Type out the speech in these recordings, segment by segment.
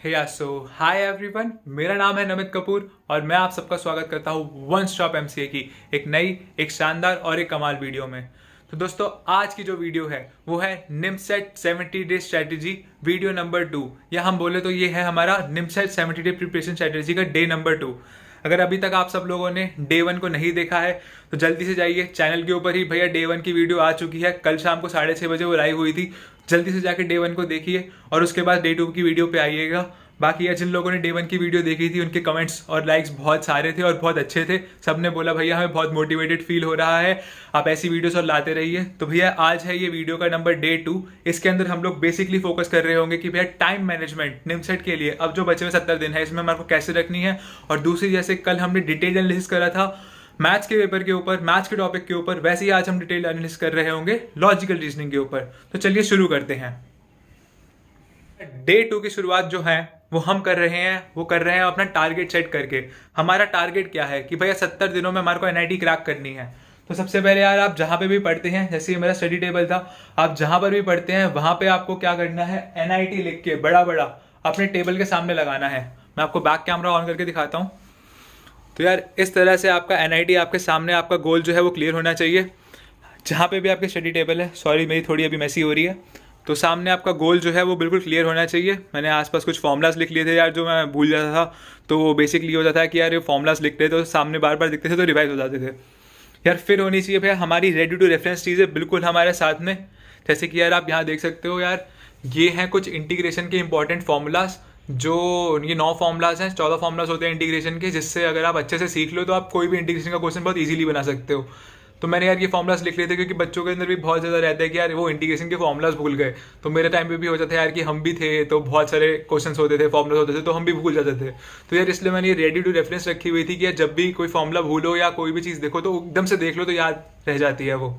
सो hi everyone, मेरा नाम है नमित कपूर और मैं आप सबका स्वागत करता हूँ वन स्टॉप एमसीए की एक शानदार और एक कमाल वीडियो में। तो दोस्तों, आज की जो वीडियो है वो है NIMCET 70 day strategy video number 2, या हम बोले तो ये है हमारा निमसेट 70 डे प्रिपरेशन स्ट्रेटेजी का डे नंबर 2। अगर अभी तक आप सब लोगों ने डे 1 को नहीं देखा है तो जल्दी से जाइए, चैनल के ऊपर ही भैया डे 1 की वीडियो आ चुकी है। कल शाम को 6:30 बजे वो लाइव हुई थी। जल्दी से जाके डे 1 को देखिए और उसके बाद डे 2 की वीडियो पे आइएगा। बाकी यार, जिन लोगों ने डे 1 की वीडियो देखी थी उनके कमेंट्स और लाइक्स बहुत सारे थे और बहुत अच्छे थे। सबने बोला भैया हमें बहुत मोटिवेटेड फील हो रहा है, आप ऐसी वीडियोस और लाते रहिए। तो भैया आज है ये वीडियो का नंबर डे 2। इसके अंदर हम लोग बेसिकली फोकस कर रहे होंगे कि भैया टाइम मैनेजमेंट निमसेट के लिए अब जो बचे हुए 70 दिन है इसमें हमारे को कैसे रखनी है। और दूसरी, जैसे कल हमने डिटेल एनालिसिस करा था मैथ्स के पेपर के ऊपर, मैथ्स के टॉपिक के ऊपर, वैसे ही आज हम डिटेल एनालिसिस कर रहे होंगे लॉजिकल रीजनिंग के ऊपर। तो चलिए शुरू करते हैं। डे 2 की शुरुआत जो है वो हम कर रहे हैं अपना टारगेट सेट करके। हमारा टारगेट क्या है कि भैया 70 दिनों में हमारे को एनआईटी क्रैक करनी है। तो सबसे पहले यार, आप जहां पे भी पढ़ते हैं, जैसे ये मेरा स्टडी टेबल था, आप जहां पर भी पढ़ते हैं वहां पे आपको क्या करना है, एनआईटी लिख के बड़ा बड़ा अपने टेबल के सामने लगाना है। मैं आपको बैक कैमरा ऑन करके दिखाता हूँ। तो यार इस तरह से आपका एनआईटी आपके सामने, आपका गोल जो है वो क्लियर होना चाहिए। जहाँ पे भी आपके स्टडी टेबल है, सॉरी मेरी थोड़ी अभी मैसी हो रही है, तो सामने आपका गोल जो है वो बिल्कुल क्लियर होना चाहिए। मैंने आसपास कुछ फॉर्मूलाज लिख लिए थे यार, जो मैं भूल जाता था। तो वो बेसिकली होता था कि यार ये फॉर्मूलाज लिखते तो सामने बार बार दिखते थे तो रिवाइज हो जाते थे। यार फिर होनी चाहिए भैया हमारी रेडी टू रेफरेंस चीज़ें बिल्कुल हमारे साथ में। जैसे कि यार आप यहाँ देख सकते हो यार, ये हैं कुछ इंटीग्रेशन के इंपॉर्टेंट फॉर्मूलाज। जो ये 9 फॉर्मूलाज हैं, 14 फॉर्मूलाज होते हैं इंटीग्रेशन के, जिससे अगर आप अच्छे से सीख लो तो आप कोई भी इंटीग्रेशन का क्वेश्चन बहुत इजीली बना सकते हो। तो मैंने यार ये फॉर्मूलाज लिख लिए थे क्योंकि बच्चों के अंदर भी बहुत ज़्यादा रहता है कि यार वो इंटीग्रेशन के फॉर्मूलाज भूल गए। तो मेरे टाइम पे भी होता था यार कि हम भी थे तो बहुत सारे क्वेश्चंस होते थे, फॉर्मूलाज होते थे तो हम भी भूल जाते थे। तो यार इसलिए मैंने ये रेडी टू रेफरेंस रखी हुई थी कि यार जब भी कोई फॉर्मूला भूलो या कोई भी चीज़ देखो तो एकदम से देख लो तो याद रह जाती है वो।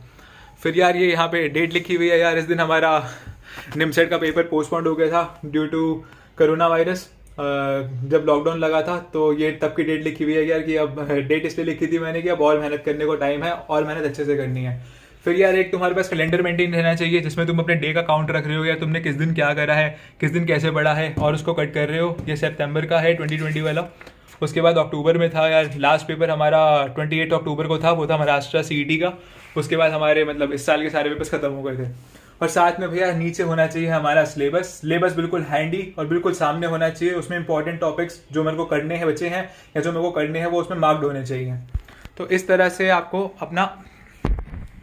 फिर यार ये यहाँ पे डेट लिखी हुई है यार, इस दिन हमारा निमसेट का पेपर पोस्टपोन्ड हो गया था ड्यू टू कोरोना वायरस। जब लॉकडाउन लगा था तो ये तब की डेट लिखी हुई है यार, कि अब डेट इसलिए लिखी थी मैंने कि अब और मेहनत करने को टाइम है और मेहनत अच्छे से करनी है। फिर यार एक तुम्हारे पास कैलेंडर मेंटेन रहना चाहिए जिसमें तुम अपने डे का काउंट रख रहे हो, या तुमने किस दिन क्या करा है, किस दिन कैसे पढ़ा है और उसको कट कर रहे हो। ये सितंबर का है 2020 वाला। उसके बाद अक्टूबर में था यार, लास्ट पेपर हमारा 28 अक्टूबर को था, वो था महाराष्ट्र सीईटी का। उसके बाद हमारे मतलब इस साल के सारे पेपर्स खत्म हो गए थे। और साथ में भैया नीचे होना चाहिए हमारा सिलेबस बिल्कुल हैंडी और बिल्कुल सामने होना चाहिए। उसमें इंपॉर्टेंट टॉपिक्स जो मेरे को करने हैं, बचे हैं या जो मेरे को करने हैं, वो उसमें मार्क्ड होने चाहिए। तो इस तरह से आपको अपना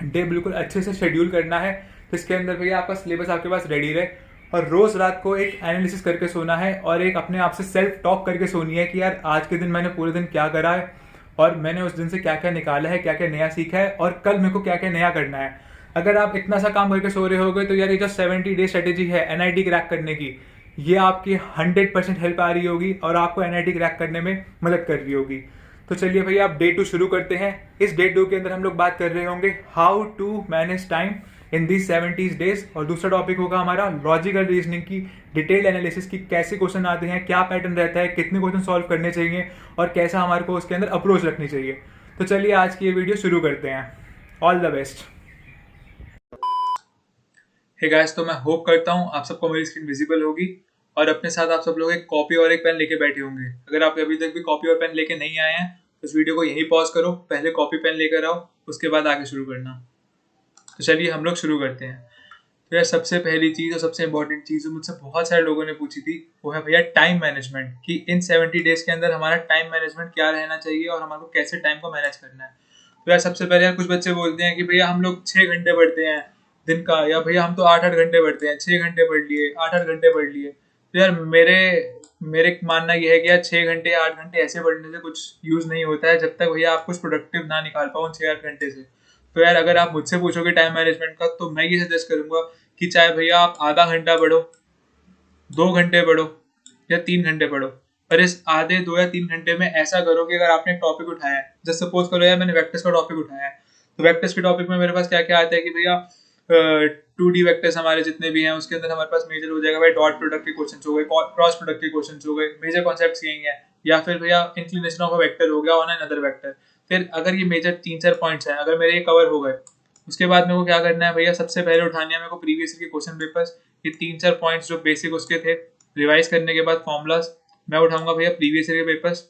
डे बिल्कुल अच्छे से शेड्यूल करना है, जिसके अंदर भैया आपका सिलेबस आपके पास रेडी रहे। और रोज रात को एक एनालिसिस करके सोना है और एक अपने आप से सेल्फ टॉक करके सोनी है कि यार आज के दिन मैंने पूरे दिन क्या करा है और मैंने उस दिन से क्या क्या निकाला है, क्या क्या नया सीखा है और कल मेरे को क्या क्या नया करना है। अगर आप इतना सा काम करके सो रहे होगे तो यार ये जो 70 डे स्ट्रेटेजी है एनआईटी क्रैक करने की, ये आपकी 100% हेल्प आ रही होगी और आपको एनआईटी क्रैक करने में मदद कर रही होगी। तो चलिए भैया आप डे 2 शुरू करते हैं। इस डे 2 के अंदर हम लोग बात कर रहे होंगे how to manage time in these 70 days. और दूसरा टॉपिक होगा हमारा लॉजिकल रीजनिंग की डिटेल एनालिसिस की, कैसे क्वेश्चन आते हैं, क्या पैटर्न रहता है, कितने क्वेश्चन सॉल्व करने चाहिए और कैसा हमारे को उसके अंदर अप्रोच रखनी चाहिए। तो चलिए आज की ये वीडियो शुरू करते हैं। All the best. Hey guys, तो मैं होप करता हूँ आप सबको मेरी स्क्रीन विजिबल होगी और अपने साथ आप सब लोग एक कॉपी और एक पेन लेके बैठे होंगे। अगर आप अभी तक भी कॉपी और पेन लेके नहीं आए हैं तो इस वीडियो को यहीं पॉज करो, पहले कॉपी पेन लेकर आओ, उसके बाद आगे शुरू करना। तो चलिए हम लोग शुरू करते हैं। तो यार सबसे पहली चीज़ और सबसे इंपॉर्टेंट चीज़ जो मुझसे बहुत सारे लोगों ने पूछी थी वो है भैया टाइम मैनेजमेंट, कि इन 70 डेज के अंदर हमारा टाइम मैनेजमेंट क्या रहना चाहिए और हमारे को कैसे टाइम को मैनेज करना है। तो यार सबसे पहले यार कुछ बच्चे बोलते हैं कि भैया हम लोग 6 घंटे पढ़ते हैं दिन का, या भैया हम तो 8-8 घंटे पढ़ते हैं, 6 घंटे पढ़ लिए, 8-8 घंटे पढ़ लिए। तो यार मेरे मेरे मानना यह है कि यार 6 घंटे 8 घंटे ऐसे पढ़ने से कुछ यूज़ नहीं होता है जब तक भैया आप कुछ प्रोडक्टिव ना निकाल पाओ उन 6-8 घंटे से। तो यार अगर आप मुझसे पूछोगे टाइम मैनेजमेंट का तो मैं ये सजेस्ट करूंगा कि चाहे भैया आप आधा घंटा पढ़ो, 2 घंटे पढ़ो या 3 घंटे पढ़ो, पर इस आधे 2 या 3 घंटे में ऐसा करो कि अगर आपने एक टॉपिक उठाया है, जैसे सपोज करो यार मैंने वेक्टर्स का टॉपिक उठाया है, तो वेक्टर्स के टॉपिक में मेरे पास क्या क्या आता है कि भैया 2D वेक्टर्स हमारे जितने भी हैं उसके अंदर हमारे पास मेजर हो जाएगा भाई डॉट प्रोडक्ट के क्वेश्चन हो गए, क्रॉस प्रोडक्ट के क्वेश्चन हो गए, मेजर कॉन्सेप्ट यही है। या फिर भैया इंक्लिनेशन ऑफ अ वेक्टर हो गया ऑन एन अदर वेक्टर। फिर अगर ये मेजर 3-4 पॉइंट्स हैं, अगर मेरे ये कवर हो गए, उसके बाद मेरे को क्या करना है भैया, सबसे पहले उठाने हैं मेरे को प्रीवियस ईयर के क्वेश्चन पेपर्स। ये 3-4 पॉइंट्स जो बेसिक उसके थे रिवाइज करने के बाद फॉर्मूलाज मैं उठाऊंगा भैया प्रीवियस ईयर के पेपर्स,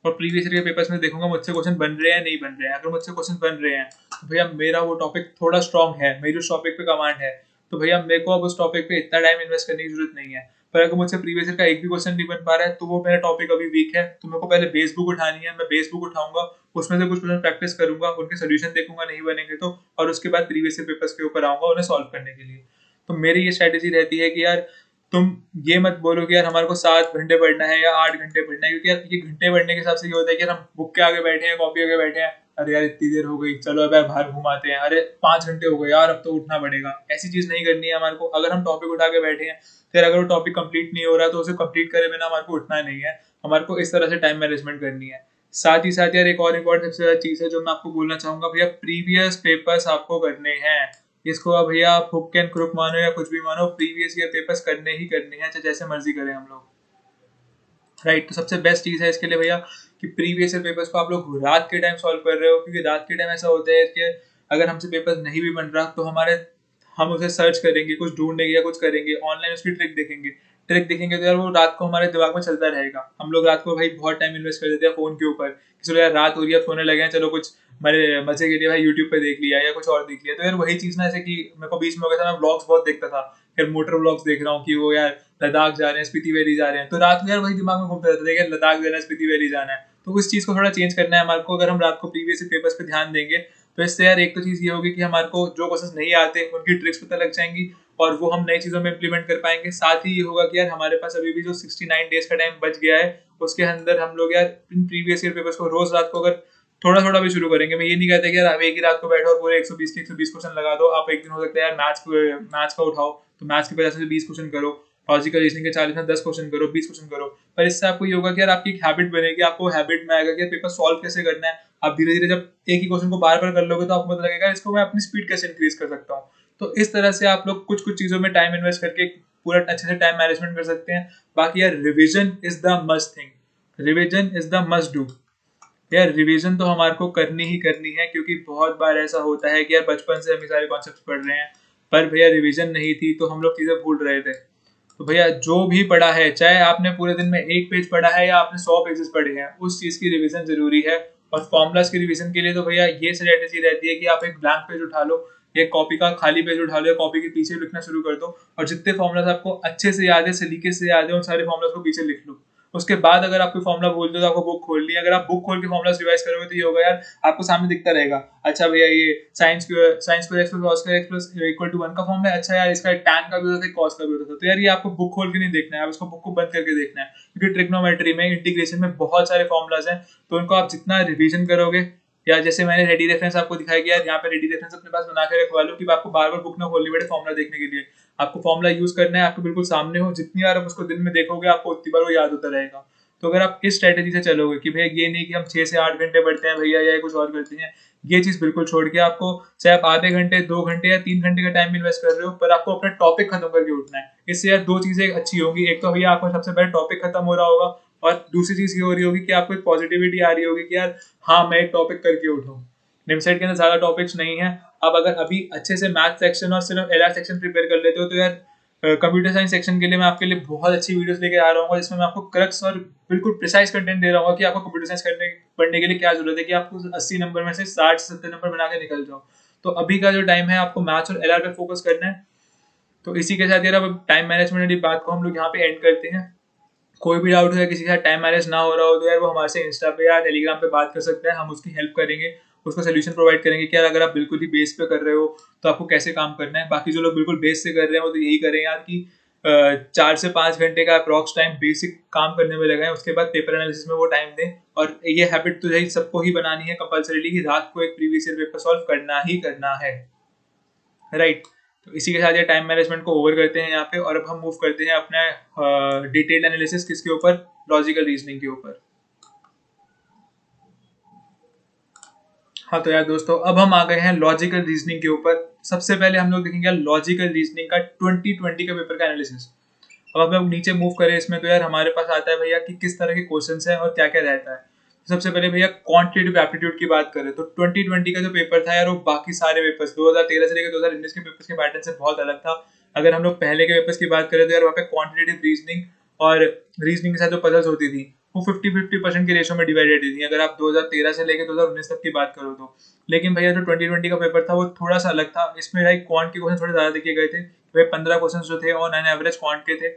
और प्रीवियस ईयर के पेपर्स में देखूंगा मुझसे क्वेश्चन बन रहे हैं नहीं बन रहे हैं। अगर मुझसे क्वेश्चन बन रहे हैं तो भैया मेरा वो टॉपिक थोड़ा स्ट्रॉन्ग है, मेरी उस टॉपिक पे कमांड है, तो भैया मेरे को अब उस टॉपिक पे इतना टाइम इन्वेस्ट करने की जरूरत नहीं है। पर अगर मुझसे प्रीवियस ईयर का एक भी क्वेश्चन नहीं बन पा रहा है तो वो मेरा टॉपिक अभी वीक है, तो मेरे को पहले बेस बुक उठानी है, मैं बेस बुक उठाऊंगा, उसमें से कुछ क्वेश्चन प्रैक्टिस करूंगा, उनके सोल्यूशन देखूंगा नहीं बनेंगे तो, और उसके बाद प्रीवियस ईयर पेपर्स के ऊपर आऊंगा उन्हें सॉल्व करने के लिए। तो मेरी ये स्ट्रैटेजी रहती है कि यार तुम ये मत बोलो कि यार हमारे को 7 घंटे पढ़ना है या 8 घंटे पढ़ना है, क्योंकि यार ये घंटे पढ़ने के हिसाब से ये होता है कि यार हम बुक के आगे बैठे हैं, कॉपी आगे बैठे हैं, अरे यार इतनी देर हो गई, चलो अब यार बाहर घुमाते हैं, अरे 5 घंटे हो गए यार अब तो उठना पड़ेगा। ऐसी चीज नहीं करनी है हमारे को। अगर हम टॉपिक उठा के बैठे हैं, फिर अगर वो टॉपिक कंप्लीट नहीं हो रहा तो उसे कंप्लीट करे बिना हमारे को उठना नहीं है। हमारे को इस तरह से टाइम मैनेजमेंट करनी है। साथ ही साथ यार एक और इम्पोर्टेंट सबसे ज्यादा चीज है जो मैं आपको बोलना चाहूंगा भैया, प्रीवियस पेपर्स आपको करने हैं। इसको अब भैया आप हुक एंड क्रुक मानो या कुछ भी मानो, प्रीवियस ईयर पेपर्स करने ही करने हैं, चाहे जैसे मर्जी करें हम लोग, राइट। तो सबसे बेस्ट चीज है इसके लिए भैया कि प्रीवियस ईयर पेपर्स को आप लोग रात के टाइम सॉल्व कर रहे हो, क्योंकि रात के टाइम ऐसा होता है कि अगर हमसे पेपर नहीं भी बन रहा तो हम उसे सर्च करेंगे, कुछ ढूंढेंगे या कुछ करेंगे, ऑनलाइन उसकी ट्रिक देखेंगे तो यार वो रात को हमारे दिमाग में चलता रहेगा। हम लोग रात को भाई बहुत टाइम इन्वेस्ट कर देते हैं फोन के ऊपर, चलो यार रात हो रही है सोने लगे हैं, चलो कुछ मेरे मजे के लिए भाई यूट्यूब पे देख लिया या कुछ और देख लिया। तो यार वही चीज ना, जैसे कि मेरे को बीच में हो गया था, मैं ब्लॉग्स बहुत देखता था, फिर मोटर ब्लॉग्स देख रहा हूँ कि वो यार लद्दाख जा रहे हैं, स्पीति वैली जा रहे हैं, तो रात में यार वही दिमाग में घूमता रहता है कि लद्दाख जाना है, स्पीति वैली जाना है। तो उस चीज को थोड़ा चेंज करना है हमारे को। अगर हम रात को प्रीवियस पेपर्स पे ध्यान देंगे तो इससे यार एक तो चीज ये होगी कि हमारे को जो क्वेश्चन नहीं आते उनकी ट्रिक्स पता लग जाएंगी और वो हम नई चीजों में इंप्लीमेंट कर पाएंगे। साथ ही ये होगा कि यार हमारे पास अभी भी जो 69 डेज का टाइम बच गया है उसके अंदर हम लोग यार इन प्रीवियस ईयर पेपर्स को रोज रात को अगर थोड़ा थोड़ा भी शुरू करेंगे। मैं ये नहीं कहता कि यार आप एक ही रात को बैठो और पूरे 120 के 120 क्वेश्चन लगा दो। आप एक दिन हो सकता है यार मैथ्स का उठाओ तो मैथ्स के 50 से 20 क्वेश्चन करो, लॉजिकल रीजनिंग के 40 में 10 क्वेश्चन करो, 20 क्वेश्चन करो। पर इससे आपको ये होगा कि यार आपकी एक हैबिट बनेगी, आपको हैबिट में आएगा कि पेपर सॉल्व कैसे करना है। आप धीरे धीरे जब एक ही क्वेश्चन को बार बार कर लोगे तो आपको पता लगेगा इसको मैं अपनी स्पीड कैसे इंक्रीज कर सकता हूँ। तो इस तरह से आप लोग कुछ कुछ चीजों में टाइम इन्वेस्ट करके पूरा अच्छे से टाइम मैनेजमेंट कर सकते हैं। बाकी यार revision is the must thing, revision is the must do. यार रिवीजन तो हमारे को करनी ही करनी है, क्योंकि बहुत बार ऐसा होता है कि यार बचपन से हम ये सारे कॉन्सेप्ट पढ़ रहे हैं पर भैया रिवीजन नहीं थी तो हम लोग चीजें भूल रहे थे। तो भैया जो भी पढ़ा है, चाहे आपने पूरे दिन में एक पेज पढ़ा है या आपने 100 पेजेस पढ़े हैं, उस चीज की रिवीजन जरूरी है। और फॉर्मुलाज की रिवीजन के लिए तो भैया ये स्ट्रेटेजी रहती है कि आप एक ब्लैंक पेज उठा लो, एक कॉपी का खाली पेज उठा लो या कॉपी के पीछे लिखना शुरू कर दो और जितने फॉर्मुलाज आपको अच्छे से याद है, सलीके से याद है, उन सारे फॉर्मुलाज को पीछे लिख लो। उसके बाद अगर आप कोई फॉर्मुला भूल दो तो आपको बुक खोलनी है। अगर आप बुक खोल के फॉर्मुला रिवाइज करोगे तो ये होगा यार आपको सामने दिखता रहेगा, अच्छा भैया ये sine square x plus cos square x plus equal to 1 का फॉर्मुला है, अच्छा यार इसका टैन का भी होता है, कॉस का भी होता है। तो यार ये आपको बुक खोल के नहीं देखना है, आप इसको बुक को बंद करके देखना है, क्योंकि ट्रिग्नोमेट्री में इंटीग्रेशन में बहुत सारे फॉर्मुलाज हैं। तो उनको आप जितना रिवीजन करोगे, या जैसे मैंने रेडी रेफरेंस आपको दिखाया कि यार यहाँ पे रेडी रेफरेंस अपने पास बना के रखवा लो कि आपको बार बार बुक ना खोलनी पड़े फॉर्मुला देखने के लिए। आपको फॉर्मुला यूज करना है, आपको बिल्कुल सामने हो, जितनी बार आप उसको दिन में देखोगे आपको उतनी बार वो याद होता रहेगा। तो अगर आप इस स्ट्रेटेजी से चलोगे कि भैया ये नहीं कि हम 6 से 8 घंटे पढ़ते हैं भैया या कुछ और करते हैं, ये चीज बिल्कुल छोड़ के आपको चाहे आप आधे घंटे 2 घंटे या 3 घंटे का टाइम इन्वेस्ट कर रहे हो, पर आपको अपना टॉपिक खत्म करके उठना है। इससे यार दो चीजें अच्छी होगी, एक तो भैया आपको सबसे पहले टॉपिक खत्म हो रहा होगा और दूसरी चीज ये हो रही होगी कि आपको एक पॉजिटिविटी आ रही होगी कि यार हाँ मैं एक टॉपिक करके उठाऊं। निमसेट के अंदर ज्यादा टॉपिक्स नहीं है। अब अगर अभी अच्छे से मैथ सेक्शन और सिर्फ एलआर सेक्शन प्रिपेयर कर लेते हो तो यार कंप्यूटर साइंस सेक्शन के लिए मैं आपके लिए बहुत अच्छी वीडियोस लेके आ रहा हूँ, जिसमें मैं आपको क्रक्स और बिल्कुल प्रिसाइज कंटेंट दे रहा हूँ कि आपको कंप्यूटर साइंस पढ़ने के लिए क्या जरूरत है कि आपको 80 नंबर में से 60 से 70 नंबर बना के निकल जाओ। तो अभी का जो टाइम है आपको मैथ्स और एलआर पे फोकस करना है। तो इसी के साथ यार अब टाइम मैनेजमेंट वाली बात को हम लोग यहाँ पे एंड करते हैं। कोई भी डाउट है, किसी के साथ टाइम मैनेज ना हो रहा हो तो यार वो हमारे से इंस्टा पे या टेलीग्राम पे बात कर सकता है, हम उसकी हेल्प करेंगे, उसको सोल्यूशन प्रोवाइड करेंगे कि यार अगर आप बिल्कुल ही बेस पे कर रहे हो तो आपको कैसे काम करना है। बाकी जो लोग बिल्कुल बेस से कर रहे हैं वो तो यही करें यार कि 4 से 5 घंटे का अप्रॉक्स टाइम बेसिक काम करने में लगाएं, उसके बाद पेपर एनालिसिस में वो टाइम दें। और ये हैबिट तो सबको ही बनानी है कंपल्सरीली कि रात को एक प्रीवियस ईयर पेपर सॉल्व करना ही करना है, राइट। तो इसी के साथ ये टाइम मैनेजमेंट को ओवर करते हैं यहाँ पे, और अब हम मूव करते हैं अपने डिटेल्ड एनालिसिस किसके ऊपर, लॉजिकल रीजनिंग के ऊपर। हाँ तो यार दोस्तों अब हम आ गए हैं लॉजिकल रीजनिंग के ऊपर। सबसे पहले हम लोग देखेंगे लॉजिकल रीजनिंग का 2020 का पेपर का एनालिसिस। अब हम लोग नीचे मूव करें इसमें तो यार हमारे पास आता है भैया कि किस तरह के क्वेश्चंस हैं और क्या क्या रहता है। सबसे पहले भैया क्वांटिटेटिव एप्टीट्यूड की बात करें तो 2020 का जो पेपर था यार वो बाकी सारे पेपर्स 2013 से लेकर 2019 के पेपर्स के पैटर्न से बहुत अलग था। अगर हम लोग पहले के पेपर्स की बात करें तो यार वहाँ पे क्वांटिटेटिव रीजनिंग और रीजनिंग के साथ जो पजल्स होती थी वो 50-50% के रेशो में डिवाइडेड थी, अगर आप 2013 से लेकर 2019 तक की बात करो तो। लेकिन भैया जो 2020 का पेपर था वो थोड़ा सा अलग था, इसमें भाई क्वांट के क्वेश्चन थोड़े ज़्यादा देखे गए थे। भाई 15 क्वेश्चन जो थे ऑन एन एवरेज क्वांट के थे,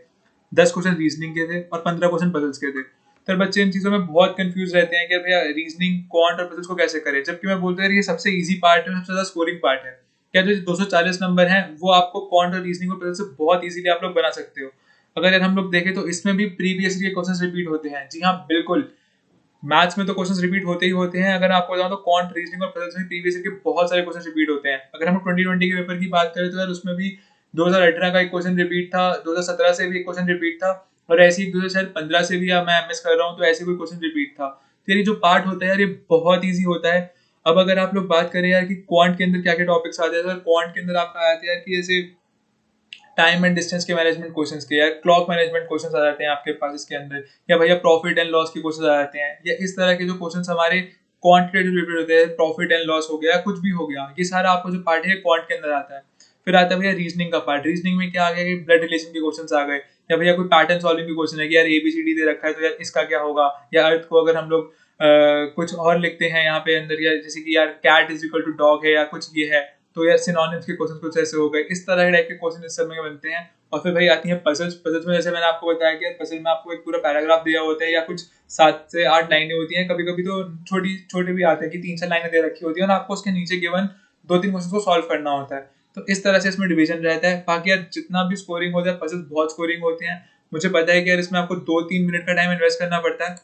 10 क्वेश्चन रीजनिंग के थे और 15 क्वेश्चन पजल्स के थे। तो बच्चे इन चीज़ों में बहुत कंफ्यूज रहते हैं कि भैया रीजनिंग क्वांट और पजल्स को कैसे करें, जबकि मैं बोलता हूँ ये सबसे ईजी पार्ट है, सबसे ज़्यादा स्कोरिंग पार्ट है। क्या जो 240 नंबर हैं वो आपको क्वांट और रीजनिंग और पजल से बहुत इजीली आप लोग बना सकते हो। अगर यार हम लोग देखें तो इसमें भी प्रीवियस के क्वेश्चंस रिपीट होते हैं। जी हाँ बिल्कुल, मैथ्स में तो क्वेश्चंस रिपीट होते ही होते हैं। अगर आपको बताऊं तो क्वांट, रीजनिंग और पजल्स में प्रीवियस के बहुत सारे क्वेश्चंस रिपीट होते हैं। अगर हम 2020 के पेपर की बात करें तो यार उसमें भी 2018 का एक क्वेश्चन रिपीट था, 2017 से भी एक क्वेश्चन रिपीट था और ऐसे ही 2015 से भी मैं एमएस कर रहा हूँ तो ऐसे कोई क्वेश्चन रिपीट था। तो ये जो पार्ट होता है यार ये बहुत ईजी होता है। अब अगर आप लोग बात करें यार कि क्वांट के अंदर क्या क्या टॉपिक्स आते हैं, तो क्वांट के अंदर आपका आते हैं कि जैसे टाइम एंड डिस्टेंस के मैनेजमेंट क्वेश्चंस के, या क्लॉक मैनेजमेंट क्वेश्चंस आ जाते हैं आपके पास इसके अंदर, या भैया प्रॉफिट एंड लॉस के क्वेश्चंस आ जाते हैं, या इस तरह के जो क्वेश्चंस हमारे क्वांटिटेटिव रिलेटेड होते हैं, प्रॉफिट एंड लॉस हो गया, कुछ भी हो गया, ये सारा आपको जो पार्ट है क्वांट के अंदर आता है। फिर आता है भैया रीजनिंग का पार्ट। रीजनिंग में क्या आ गया कि ब्लड रिलेशन के क्वेश्चन आ गए, या भैया कोई पैटर्न सॉल्विंग के क्वेश्चन है कि यार एबीसीडी दे रखा है तो यार इसका क्या होगा, या अर्थ को अगर हम लोग कुछ और लिखते हैं यहाँ पे अंदर, या जैसे कि यार cat is equal to dog है या कुछ ये है, तो यार सिनोनिम्स के क्वेश्चन कुछ ऐसे हो गए। इस तरह के टाइप के क्वेश्चन इस समय बनते हैं। और फिर भाई आती है पजल्स। पजल्स में जैसे मैंने आपको बताया कि पजल में आपको एक पूरा पैराग्राफ दिया होता है या कुछ 7 से 8 लाइनें होती हैं, कभी कभी तो छोटे भी आते हैं कि 3-4 लाइनें दे रखी होती है और आपको उसके नीचे गिवन 2-3 क्वेश्चन को सॉल्व करना होता है। तो इस तरह से इसमें डिवीजन रहता है। बाकी यार जितना भी स्कोरिंग होता है, पजल्स बहुत स्कोरिंग होते हैं। मुझे पता है कि यार इसमें आपको 2-3 मिनट का टाइम इन्वेस्ट करना पड़ता है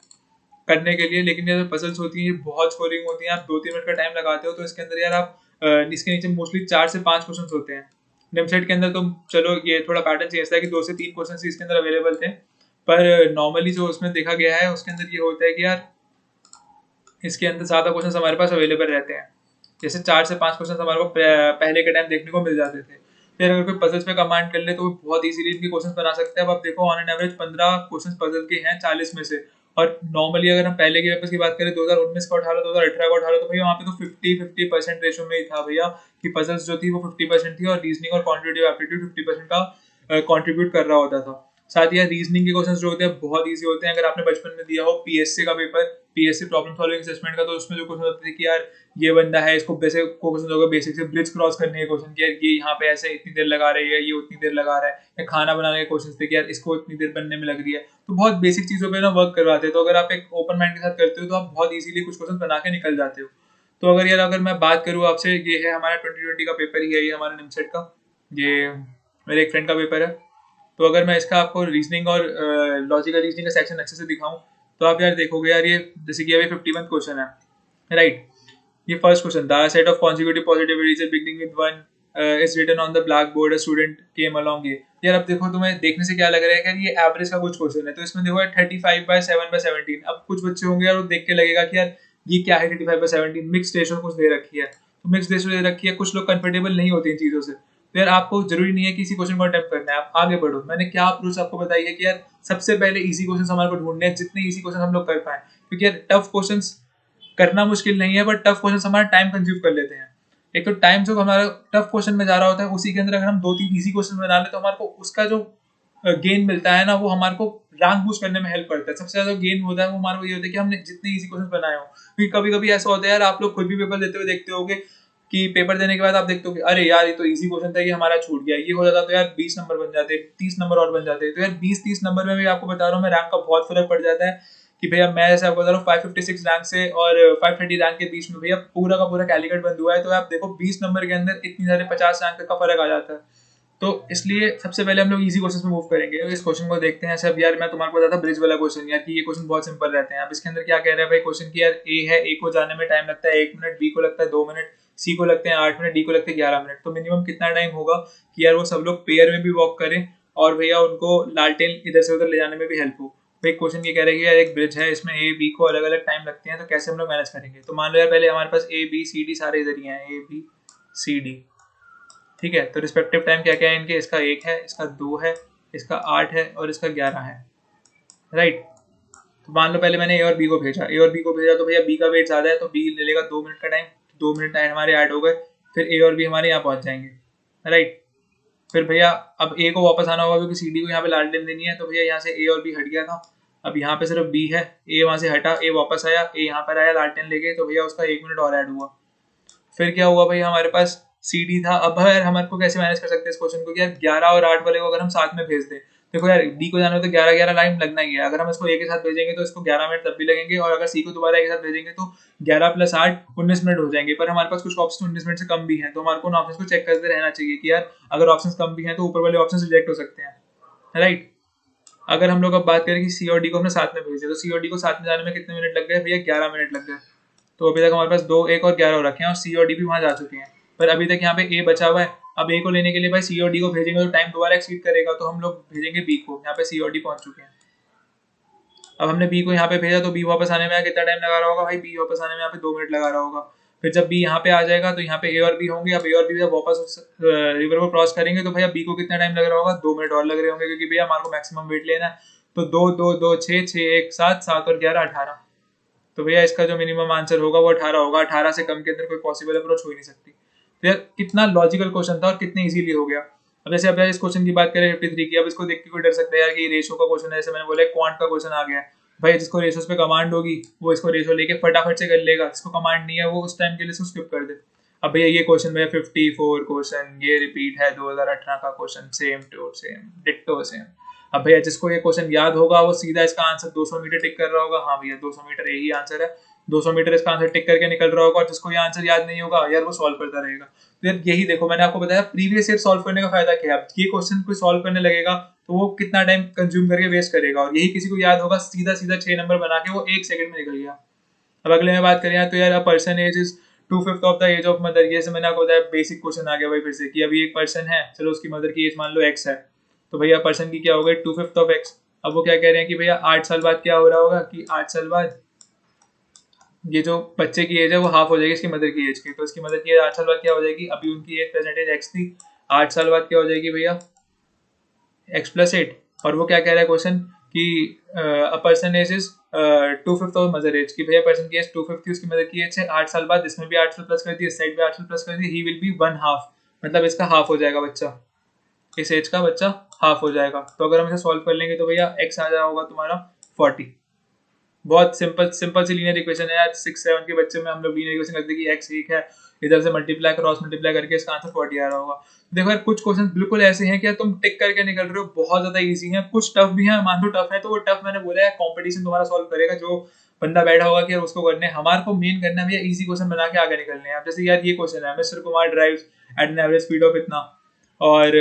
करने के लिए, लेकिन ये जो पजल्स होती हैं बहुत स्कोरिंग होती हैं। आप 2-3 मिनट का टाइम लगाते हो तो इसके अंदर यार आप इसके नीचे मोस्टली 4 से 5 क्वेश्चन होते हैं। निमसेट के अंदर तो चलो ये थोड़ा पैटर्न चेंज था कि 2 से 3 क्वेश्चन इसके अंदर अवेलेबल थे, पर नॉर्मली जो उसमें देखा गया है उसके अंदर ये होता है कि यार इसके अंदर ज़्यादा क्वेश्चन हमारे पास अवेलेबल रहते हैं। जैसे 4 से 5 क्वेश्चन हमारे को पहले के टाइम देखने को मिल जाते थे। फिर अगर कोई पजल्स पे कमांड कर ले तो वो बहुत इजीली इनके क्वेश्चन बना सकते हैं। अब आप देखो on an average 15 question puzzle के हैं 40 में से, और नॉर्मली अगर हम पहले के पेपर्स की बात करें 2019 का उठा लो, 2018 का उठा लो, तो भैया वहाँ पे तो 50-50% रेशो में ही था भैया कि पजल्स जो थी वो 50% थी और रीजनिंग और क्वांटिटेटिव एप्टीट्यूड 50% का कंट्रीब्यूट कर रहा होता था। साथ ही यार रीजनिंग के क्वेश्चंस जो होते हैं बहुत इजी होते हैं। अगर आपने बचपन में दिया हो पीएससी का paper, PSC problem solving assessment का, तो उसमें जो क्वेश्चन होते थे कि यार ये बंदा है, इसको बेसिक क्वेश्चन होगा, बेसिक से ब्रिज क्रॉस करने के क्वेश्चन कि यार ये यहाँ पे ऐसे इतनी देर लगा रही है, ये उतनी देर लगा रहा है, या खाना बनाने के क्वेश्चन थे कि यार इसको इतनी देर बनने में लग रही है। तो बहुत बेसिक चीजों पे ना वर्क करवाते हैं। तो अगर आप एक ओपन माइंड के साथ करते हो तो आप बहुत इजीली कुछ क्वेश्चन बना के निकल जाते हो। तो अगर मैं बात करूँ आपसे, ये है हमारा 2020 का पेपर ही है, ये हमारा निमसेट का, ये मेरे एक फ्रेंड का पेपर है। तो अगर मैं इसका आपको रीजनिंग और लॉजिकल रीजनिंग का सेक्शन अच्छे से दिखाऊं तो आप यार देखोगे यार ये जैसे कि अभी 51 क्वेश्चन है, राइट। ये first question, the set of consecutive positivities beginning with 1 is written on the black board, a student came along. ये यार अब देखो तुम्हें देखने से क्या लग रहा है कि ये एवरेज का कुछ क्वेश्चन है, तो इसमें देखो 35/7/17। अब कुछ बच्चे होंगे यार वो देख के लगेगा कि यार ये क्या है 35/17, मिक्स रेशो कुछ दे रखी है, तो मिक्स रेशो दे रखी है, कुछ लोग कंफर्टेबल नहीं होते इन चीज़ों से। तो यार आपको जरूरी नहीं है कि इसी क्वेश्चन को अटेम्प्ट करना है, आप आगे बढ़ो। मैंने क्या अप्रोच आपको बताई है कि यार सबसे पहले इजी क्वेश्चन हमारे को ढूंढने हैं, जितने इजी क्वेश्चन हम लोग कर पाए, क्योंकि यार टफ क्वेश्चन करना मुश्किल नहीं है, बट टफ क्वेश्चन हमारा टाइम कंज्यूम कर लेते हैं। एक तो टाइम जो हमारा टफ क्वेश्चन में जा रहा होता है, उसी के अंदर अगर हम 2-3 इजी क्वेश्चन बना ले तो हमारे को उसका जो गेन मिलता है ना, वो हमारे को रैंक बूस्ट करने में हेल्प करता है। सबसे ज्यादा गेन होता है वो हमारे को ये होता है कि हमने जितने इजी क्वेश्चन बनाए हो। क्योंकि कभी कभी ऐसा होता है यार, आप लोग खुद भी पेपर देते हुए देखते होगे कि पेपर देने के बाद आप देखते हो कि अरे यार ये तो इजी क्वेश्चन था, ये हमारा छूट गया, ये हो जाता तो यार 20 नंबर बन जाते, 30 नंबर और बन जाते। तो यार 20-30 नंबर में भी आपको बता रहा हूँ मैं, रैंक का बहुत फर्क पड़ जाता है। कि भैया मैं जैसे आपको बता रहा हूँ 556 रैंक से और 530 रैंक के बीच में भैया पूरा का पूरा कैलिकट बंद हुआ है। तो आप देखो 20 नंबर के अंदर इतनी सारे 50 रैंक तक का फर्क आ जाता है। तो इसलिए सबसे पहले हम लोग इजी क्वेश्चन में मूव करेंगे। तो इस क्वेश्चन को देखते हैं। अब यार मैं तुम्हारे को बताता ब्रिज वाला क्वेश्चन, यार कि ये क्वेश्चन बहुत सिंपल रहते हैं। अब इसके अंदर क्या कह रहा है भाई क्वेश्चन की, यार ए है, ए को जाने में टाइम लगता है 1 मिनट, बी को लगता है 2 मिनट, सी को लगते हैं 8 मिनट, डी को लगते हैं 11 मिनट। तो मिनिमम कितना टाइम होगा कि यार वो सब लोग पेयर में भी वॉक करें और भैया उनको लालटेन इधर से उधर ले जाने में भी हेल्प हो। भाई क्वेश्चन ये कह रहा है कि यार एक ब्रिज है, इसमें ए बी को अलग अलग टाइम लगते हैं, तो कैसे हम लोग मैनेज करेंगे। तो मान लो यार पहले हमारे पास ए बी सी डी सारे इधर ही हैं, ए बी सी डी, ठीक है। तो रिस्पेक्टिव टाइम क्या क्या है इनके, इसका 1 है, इसका 2 है, इसका 8 है और इसका 11 है, राइट। तो मान लो पहले मैंने ए और बी को भेजा, तो भैया बी का वेट ज़्यादा है तो बी ले लेगा 2 मिनट का टाइम, 2 मिनट टाइम हमारे ऐड हो गए, फिर ए और बी हमारे यहाँ पहुँच जाएंगे, राइट। फिर भैया अब ए को वापस आना होगा क्योंकि सी डी को यहाँ पे लालटेन देनी है, तो भैया यहाँ से ए और बी हट गया था, अब यहाँ पे सिर्फ बी है, ए वहाँ से हटा, ए वापस आया, ए यहाँ पर आया लालटेन लेके, तो भैया उसका 1 मिनट और ऐड हुआ। फिर क्या हुआ भाई, हमारे पास सी डी था। अब यार हमारे को कैसे मैनेज कर सकते हैं इस क्वेश्चन को कि यार 11 और 8 वाले को अगर हम साथ में भेज दें, देखो यार डी को जाना हो तो 11 लाइन लगना ही है, अगर हम इसको ए के साथ भेजेंगे तो इसको 11 मिनट तब भी लगेंगे, और अगर सी को दोबारा ए के साथ भेजेंगे तो 11 + 8 19 मिनट हो जाएंगे। पर हमारे पास कुछ ऑप्शन 19 मिनट से कम भी हैं, तो हमारे को उन ऑप्शन को चेक करते रहना चाहिए कि यार अगर ऑप्शन कम भी हैं तो ऊपर वाले ऑप्शन रिजेक्ट हो सकते हैं, राइट। अगर हम लोग अब बात करें कि सी और डी को हमने साथ में भेजे, तो सी और डी को साथ में जाने में कितने मिनट लग गए भैया, 11 मिनट लग गए। तो अभी तक हमारे पास 2, 1 और 11 हो रखे हैं, और सी और डी भी वहां जा चुके हैं, पर अभी तक यहाँ पे ए बचा हुआ है। अब ए को लेने के लिए भाई सी और डी को भेजेंगे तो टाइम दोबारा एक्सीड करेगा, तो हम लोग भेजेंगे बी को, यहाँ पे सी और डी पहुंच चुके हैं। अब हमने बी को यहाँ पे भेजा, तो बी वापस आने में कितना टाइम लगा रहा होगा भाई, बी वापस आने में यहाँ पे 2 मिनट लगा रहा होगा। फिर जब बी यहाँ पे आ जाएगा तो यहाँ पे ए और बी होंगे, अब ए और बी जब वापस रिवर को क्रॉस करेंगे तो भैया बी को कितना टाइम लग रहा होगा, 2 मिनट और लग रहे होंगे, क्योंकि भैया हमारे को मैक्सिमम वेट लेना है। तो 2 2 2 6 6 1 7 7 और 11 18, तो भैया इसका जो मिनिमम आंसर होगा वो 18 होगा। 18 से कम के अंदर कोई पॉसिबल अप्रोच हो ही नहीं सकती। तो यार कितना लॉजिकल क्वेश्चन था और कितने इजीली हो गया। अब जैसे अब यार इस क्वेश्चन की बात करें 53 की, अब इसको देख के कोई डर सकता है यार कि रेशो का क्वेश्चन है, जैसे मैंने बोला क्वांट का क्वेश्चन आ गया है, भाई जिसको रेशोस पे कमांड होगी वो इसको रेशो लेके फटाफट से कर लेगा, जिसको कमांड नहीं है वो उस टाइम के लिए इसको स्किप कर दे। अब भैया ये क्वेश्चन भैया 54 क्वेश्चन, ये रिपीट है 2018 का क्वेश्चन, same to same ditto same. अब भैया जिसको ये क्वेश्चन याद होगा वो सीधा इसका आंसर 200 मीटर टिक कर रहा होगा, हाँ भैया 200 मीटर यही आंसर है, 200 मीटर इसका आंसर टिक करके निकल रहा होगा, और जिसको ये आंसर याद नहीं होगा यार वो सॉल्व करता रहेगा। तो यार यही देखो मैंने आपको बताया प्रीवियस ईयर सॉल्व करने का फायदा क्या है। ये क्वेश्चन कोई सॉल्व करने लगेगा तो वो कितना टाइम कंज्यूम करके वेस्ट करेगा, और यही किसी को याद होगा सीधा सीधा 6 नंबर बना के वो 1 सेकंड में निकल गया। अब अगले में बात करें तो यार a person age is 2/5 of the age of mother, ये से मैंने आपको बताया बेसिक क्वेश्चन आ गया भाई फिर से कि अभी एक पर्सन है, चलो उसकी मदर की एज मान लो x है, तो भैया पर्सन की क्या हो गई 2/5 ऑफ x। अब वो क्या कह रहे हैं कि भैया 8 साल बाद क्या हो रहा होगा कि 8 साल बाद ये जो बच्चे की एज है वो हाफ हो जाएगी इसकी मदर की एज की, तो इसकी मदर की एज 8 साल बाद क्या हो जाएगी, अभी उनकी एज प्रेजेंट एज x थी, 8 साल बाद क्या हो जाएगी भैया x + 8। और वो क्या कह रहा है क्वेश्चन कि a person age is 2/5 of mother age, की भैया पर्सन की एज 2/5 थी उसकी मदर की एज से 8 साल बाद, इसमें भी 8 साल प्लस कर दिए, इस साइड भी 8 साल प्लस कर दिए, ही विल बी 1/2, मतलब इसका हाफ हो जाएगा बच्चा, इस एज का बच्चा हाफ हो जाएगा। तो अगर हम इसे सॉल्व कर लेंगे तो भैया x आ जाएगा होगा तुम्हारा 40। बहुत सिंपल सी लीनियर इक्वेशन है यार, 6 7 के बच्चे में हम लोग लीनियर इक्वेशन करते हैं कि x 1 है, इधर से मल्टीप्लाई क्रॉस मल्टीप्लाई करके इसका आंसर 40 आ रहा होगा। देखो यार कुछ क्वेश्चन बिल्कुल ऐसे हैं कि तुम टिक करके निकल रहे हो, बहुत ज्यादा इजी हैं, कुछ टफ भी हैं, मान लो टफ है तो वो टफ मैंने बोला है कंपटीशन तुम्हारा सॉल्व करेगा, जो बंदा बैठा होगा कि यार उसको करने, हमारे को मेन करना है भैया इजी क्वेश्चन बना के आगे निकलने हैं। अब जैसे यार ये क्वेश्चन है, mister Kumar drives at an average speed of इतना, और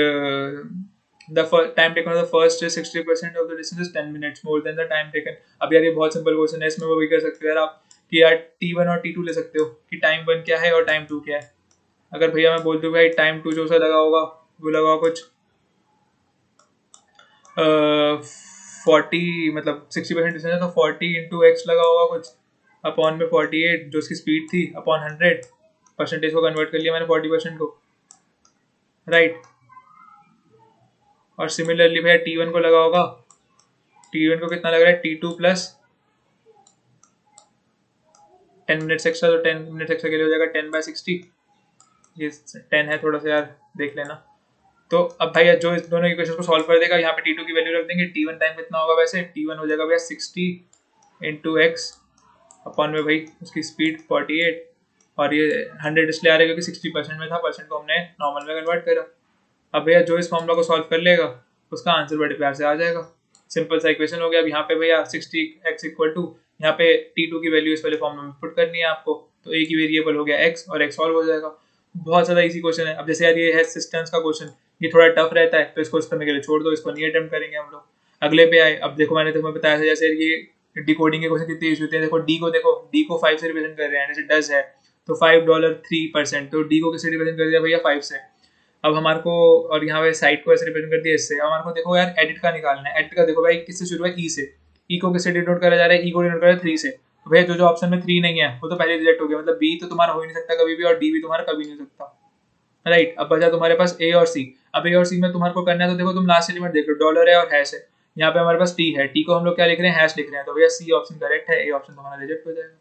the time taken of the first 60% of the distance is 10 minutes more than the time taken। अब यार ये बहुत सिंपल क्वेश्चन है, इसमें वो भी कर सकते हो यार आप कि यार T1 और T2 ले सकते हो कि टाइम 1 क्या है और टाइम 2 क्या है। अगर भैया मैं बोल दूँ भाई टाइम 2 जो सा लगा होगा वो लगा होगा कुछ 40, मतलब 60% डिस्टेंस है तो 40 × x लगा होगा कुछ अपॉन में 48 जो उसकी स्पीड थी अपॉन 100, परसेंटेज को कन्वर्ट कर लिया मैंने 40% को, राइट। और सिमिलरली भैया T1 को लगा होगा, T1 को कितना लग रहा है T2 + 10 मिनट्स एक्स्ट्रा, तो 10 मिनट्स एक्स्ट्रा के लिए हो जाएगा 10/60, ये 10 है थोड़ा सा यार देख लेना। तो अब भैया जो इस दोनों इक्वेशन को सॉल्व कर देगा यहाँ पे T2 की वैल्यू रख देंगे, T1 टाइम कितना होगा वैसे, T1 हो जाएगा भैया 60 × x अपॉन में भाई उसकी स्पीड 48, और ये 100 इसलिए आ रहा है क्योंकि 60% में था, परसेंट को हमने नॉर्मल में कन्वर्ट करा। अब भैया जो इस फॉर्मूला को सॉल्व कर लेगा उसका आंसर बड़े प्यार से आ जाएगा, सिंपल सा इक्वेशन हो गया। अब यहाँ पे भैया 60x = यहाँ पे T2 की वैल्यू इस वाले फॉर्मूला में पुट करनी है आपको, तो एक ही वेरिएबल हो गया x और x सॉल्व हो जाएगा। बहुत ज़्यादा इजी क्वेश्चन है। अब जैसे यार ये है सिस्टम्स का क्वेश्चन, ये थोड़ा टफ रहता है तो इसको इस करने के लिए छोड़ दो, इसको नहीं अटेम्प्ट करेंगे हम लोग। अगले पे आए, अब देखो मैंने तुम्हें बताया था जैसे ये डिकोडिंग के क्वेश्चन कितने ईजी होते हैं। देखो डी को 5 से रिप्रेजेंट कर रहे हैं, जैसे डज है तो $5 3%, तो डी को किससे रिप्रेजेंट कर दिया भैया 5 से। अब हमारे को, और यहाँ पे साइड को ऐसे रिप्रेजेंट कर दिया इससे। अब हमारे को देखो यार एडिट का निकालना है, एडिट का देखो भाई किससे शुरू है, ई से, ई को किससे डिनोट करा जा रहा है, ई को डिनोट करा 3 से, तो भैया जो ऑप्शन में 3 नहीं है वो तो पहले रिजेक्ट हो गया, मतलब बी तो तुम्हारा हो ही नहीं सकता कभी भी, और डी भी तुम्हारा कभी नहीं हो सकता, राइट। अब बचा तुम्हारे पास ए और सी। अब ए और सी में तुम्हारे को करना है तो देखो तुम लास्ट एलिमेंट देख लो, डॉलर है और हैश है, यहाँ पे हमारे पास टी है, टी को हम लोग क्या लिख रहे हैं, हैश लिख रहे हैं, तो भैया सी ऑप्शन करेक्ट है, ए ऑप्शन तुम्हारा रिजेक्ट हो जाएगा।